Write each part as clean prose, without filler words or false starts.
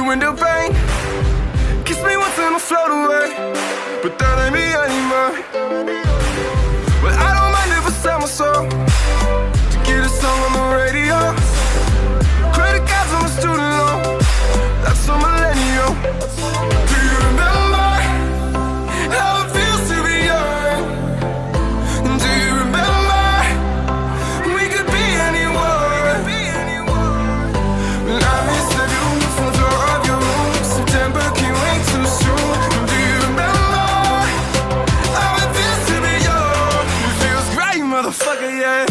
window pane. Kiss me once and I'll float away, but that ain't me anymore. Well, I don't mind if I sell my soul to get a song on the radio. Credit cards on my student loan, that's so millennial. Do you remember how it feels to be young? Do you remember we could be anyone? Well, I miss the view from the door of your room. September came way too soon. Do you remember how it feels to be young? It feels great, motherfucker, yeah.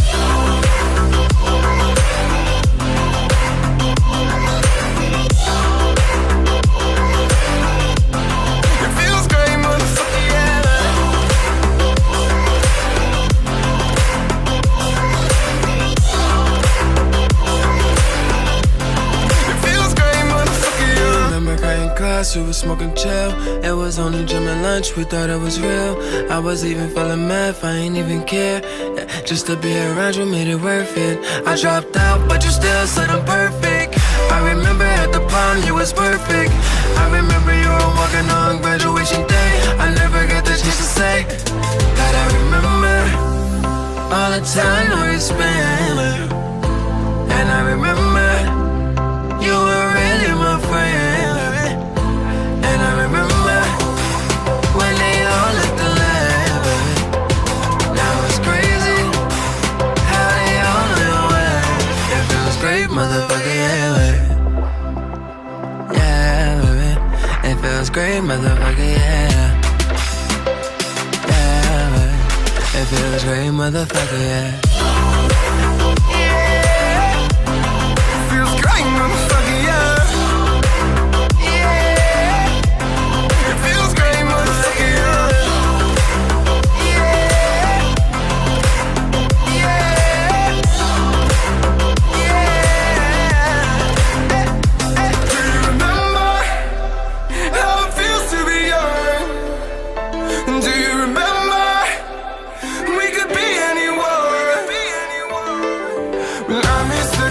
We was smoking chill. It was only gym and lunch, we thought it was real. I was even feeling mad, I ain't even care. Yeah, just to be around you made it worth it. I dropped out, but you still said I'm perfect. I remember at the prom you was perfect. I remember you were walking on graduation day. I never got the chance to say that I remember all the time we spent. And I remember you were really my friend. And I remember when they all looked alike. Now it's crazy how they all know it. It feels great, motherfucker, yeah, baby. Yeah, baby. It feels great, motherfucker, yeah. Yeah, baby. It feels great, motherfucker, yeah. It feels great, motherfucker, yeah. Well, I miss the